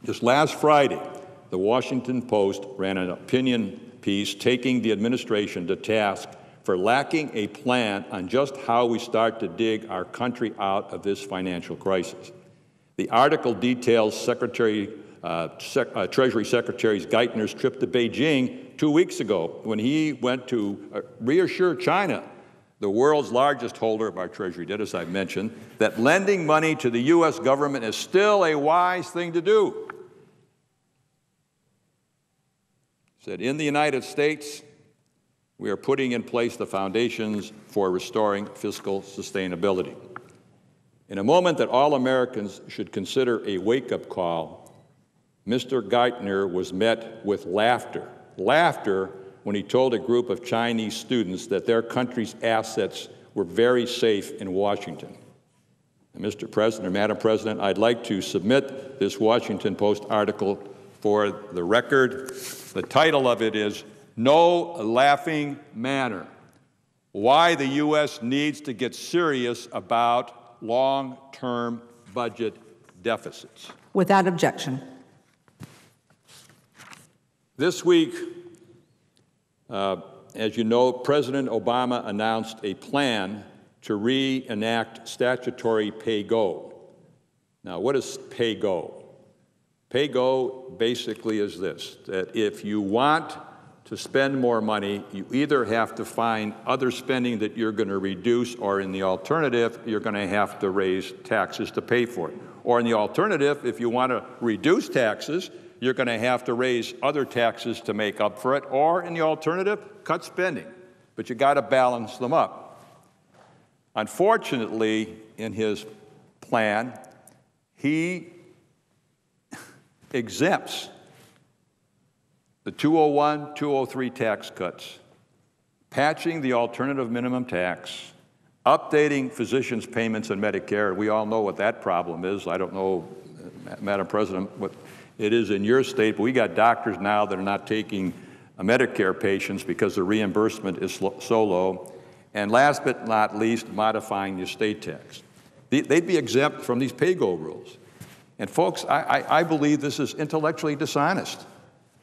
Just last Friday, the Washington Post ran an opinion piece taking the administration to task for lacking a plan on just how we start to dig our country out of this financial crisis. The article details Treasury Secretary Geithner's trip to Beijing 2 weeks ago when he went to reassure China, the world's largest holder of our Treasury debt, as I've mentioned, that lending money to the U.S. government is still a wise thing to do. He said, in the United States, we are putting in place the foundations for restoring fiscal sustainability. In a moment that all Americans should consider a wake-up call, Mr. Geithner was met with laughter. Laughter when he told a group of Chinese students that their country's assets were very safe in Washington. And Mr. President, or Madam President, I'd like to submit this Washington Post article for the record. The title of it is No Laughing Manner: Why the U.S. Needs to Get Serious About Long-Term Budget Deficits. Without objection. This week, as you know, President Obama announced a plan to reenact statutory pay-go. Now, what is pay-go? Pay-go basically is this, that if you want to spend more money, you either have to find other spending that you're going to reduce, or in the alternative, you're going to have to raise taxes to pay for it. Or in the alternative, if you want to reduce taxes, you're going to have to raise other taxes to make up for it, or in the alternative, cut spending. But you got to balance them up. Unfortunately, in his plan, he exempts the 201, 203 tax cuts, patching the alternative minimum tax, updating physicians' payments in Medicare. We all know what that problem is. I don't know, Madam President, what it is in your state, but we got doctors now that are not taking Medicare patients because the reimbursement is so low. And last but not least, modifying the estate tax. They'd be exempt from these pay-go rules. And folks, I believe this is intellectually dishonest.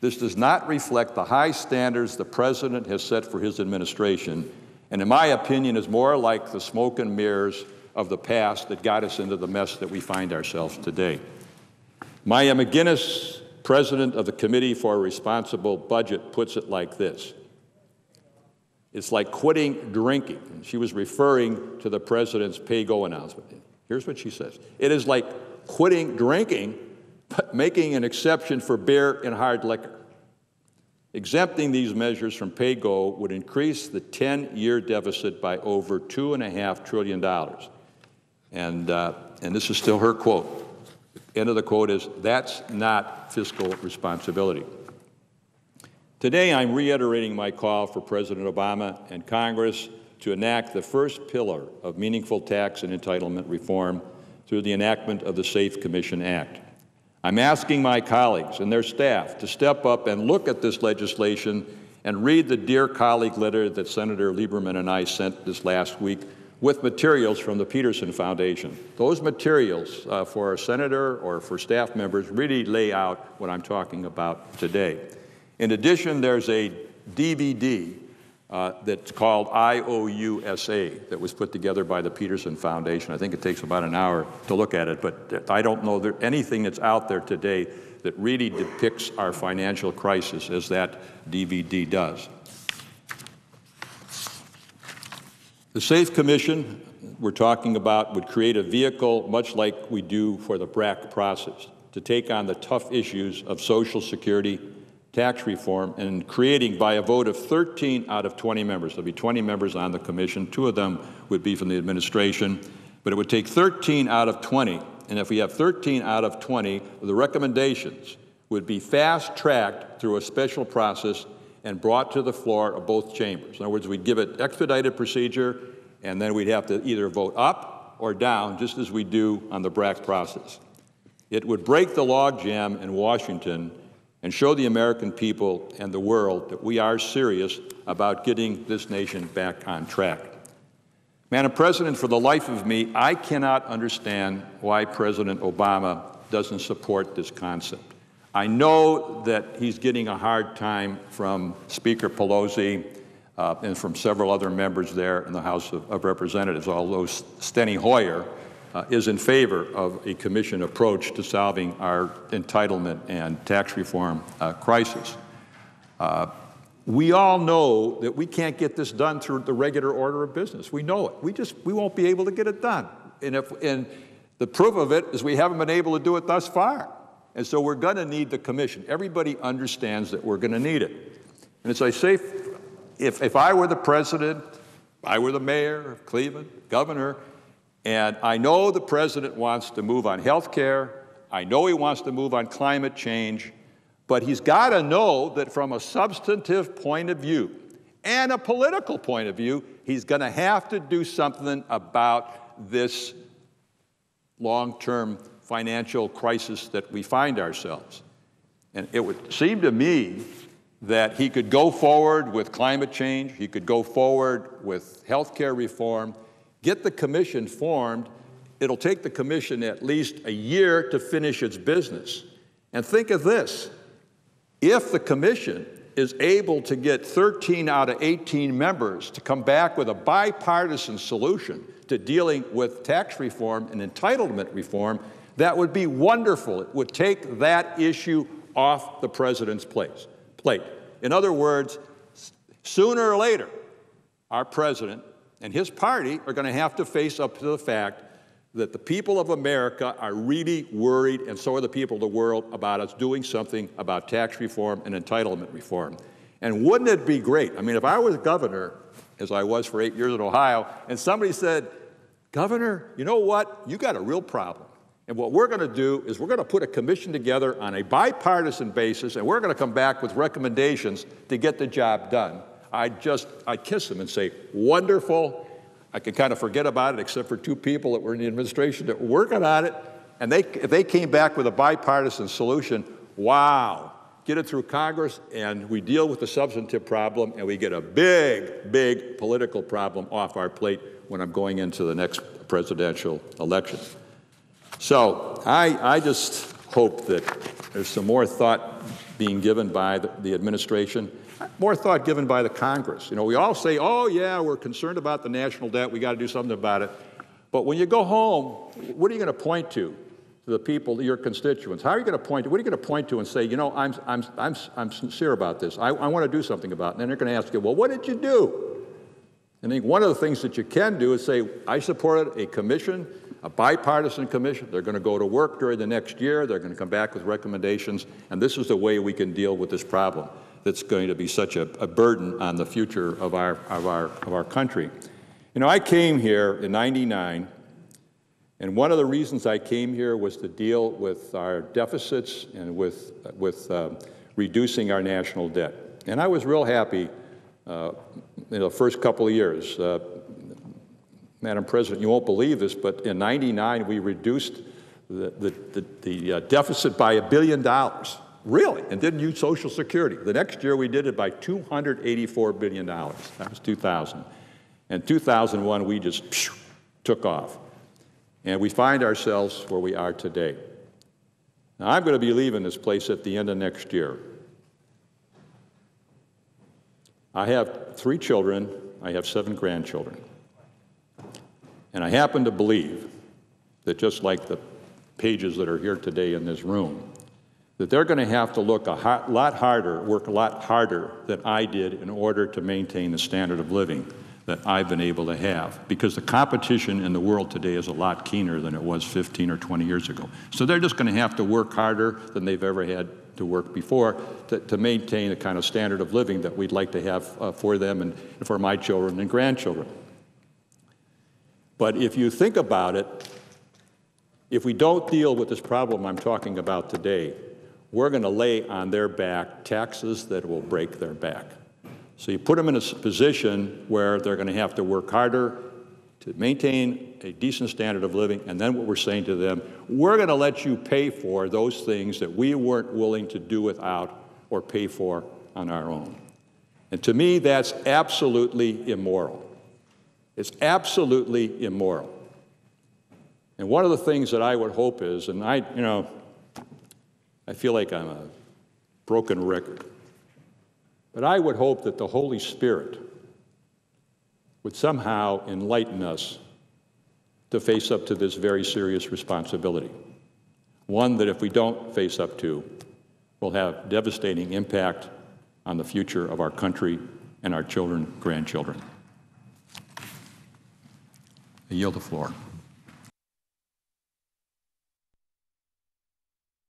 This does not reflect the high standards the President has set for his administration, and in my opinion is more like the smoke and mirrors of the past that got us into the mess that we find ourselves today. Maya McGinnis, president of the Committee for a Responsible Budget, puts it like this. It's like quitting drinking. And she was referring to the president's pay-go announcement. Here's what she says. It is like quitting drinking, but making an exception for beer and hard liquor. Exempting these measures from pay-go would increase the 10-year deficit by over $2.5 trillion. And this is still her quote. The end of the quote is, that's not fiscal responsibility. Today, I'm reiterating my call for President Obama and Congress to enact the first pillar of meaningful tax and entitlement reform through the enactment of the SAFE Commission Act. I'm asking my colleagues and their staff to step up and look at this legislation and read the Dear Colleague letter that Senator Lieberman and I sent this last week with materials from the Peterson Foundation. Those materials for a senator or for staff members really lay out what I'm talking about today. In addition, there's a DVD that's called IOUSA that was put together by the Peterson Foundation. I think it takes about an hour to look at it, but I don't know anything that's out there today that really depicts our financial crisis as that DVD does. The SAFE Commission we're talking about would create a vehicle much like we do for the BRAC process to take on the tough issues of Social Security, tax reform, and creating by a vote of 13 out of 20 members. There'll be 20 members on the commission. 2 of them would be from the administration, but it would take 13 out of 20. And if we have 13 out of 20, the recommendations would be fast-tracked through a special process and brought to the floor of both chambers. In other words, we'd give it expedited procedure, and then we'd have to either vote up or down, just as we do on the BRAC process. It would break the logjam in Washington and show the American people and the world that we are serious about getting this nation back on track. Madam President, for the life of me, I cannot understand why President Obama doesn't support this concept. I know that he's getting a hard time from Speaker Pelosi and from several other members there in the House of Representatives, although Steny Hoyer is in favor of a commission approach to solving our entitlement and tax reform crisis. We all know that we can't get this done through the regular order of business. We know it. We won't be able to get it done. And the proof of it is we haven't been able to do it thus far. And so we're going to need the commission. Everybody understands that we're going to need it. And as I say, if I were the president, if I were the mayor of Cleveland, governor, and I know the president wants to move on health care, I know he wants to move on climate change, but he's got to know that from a substantive point of view and a political point of view, he's going to have to do something about this long-term financial crisis that we find ourselves. And it would seem to me that he could go forward with climate change, he could go forward with health care reform, get the commission formed. It'll take the commission at least a year to finish its business. And think of this. If the commission is able to get 13 out of 18 members to come back with a bipartisan solution to dealing with tax reform and entitlement reform, that would be wonderful. It would take that issue off the president's plate. In other words, sooner or later, our president and his party are going to have to face up to the fact that the people of America are really worried, and so are the people of the world, about us doing something about tax reform and entitlement reform. And wouldn't it be great? I mean, if I was governor, as I was for 8 years in Ohio, and somebody said, Governor, you know what? You got a real problem. And what we're going to do is we're going to put a commission together on a bipartisan basis, and we're going to come back with recommendations to get the job done. I'd kiss them and say, wonderful. I could kind of forget about it, except for 2 people that were in the administration that were working on it. And if they came back with a bipartisan solution, wow, get it through Congress, and we deal with the substantive problem, and we get a big, big political problem off our plate when I'm going into the next presidential election. So I just hope that there's some more thought being given by the administration, more thought given by the Congress. You know, we all say, oh, yeah, we're concerned about the national debt. We got to do something about it. But when you go home, what are you going to point to the people, your constituents? How are you going to point to? What are you going to point to and say, you know, I'm sincere about this. I want to do something about it. And then they're going to ask you, well, what did you do? And I think one of the things that you can do is say, I supported a commission, a bipartisan commission. They're going to go to work during the next year. They're going to come back with recommendations. And this is the way we can deal with this problem that's going to be such a burden on the future of our country. You know, I came here in '99, and one of the reasons I came here was to deal with our deficits and with reducing our national debt. And I was real happy in the first couple of years. Madam President, you won't believe this, but in '99 we reduced the deficit by $1 billion. Really, and didn't use Social Security. The next year we did it by $284 billion. That was 2000. And 2001 we just took off. And we find ourselves where we are today. Now I'm going to be leaving this place at the end of next year. I have 3 children. I have 7 grandchildren. And I happen to believe that just like the pages that are here today in this room, that they're going to have to work a lot harder than I did in order to maintain the standard of living that I've been able to have, because the competition in the world today is a lot keener than it was 15 or 20 years ago. So they're just going to have to work harder than they've ever had to work before to maintain the kind of standard of living that we'd like to have for them and for my children and grandchildren. But if you think about it, if we don't deal with this problem I'm talking about today, we're going to lay on their back taxes that will break their back. So you put them in a position where they're going to have to work harder to maintain a decent standard of living, and then what we're saying to them, we're going to let you pay for those things that we weren't willing to do without or pay for on our own. And to me, that's absolutely immoral. It's absolutely immoral. And one of the things that I would hope is, and I feel like I'm a broken record, but I would hope that the Holy Spirit would somehow enlighten us to face up to this very serious responsibility. One that if we don't face up to, will have devastating impact on the future of our country and our children, grandchildren. I yield the floor.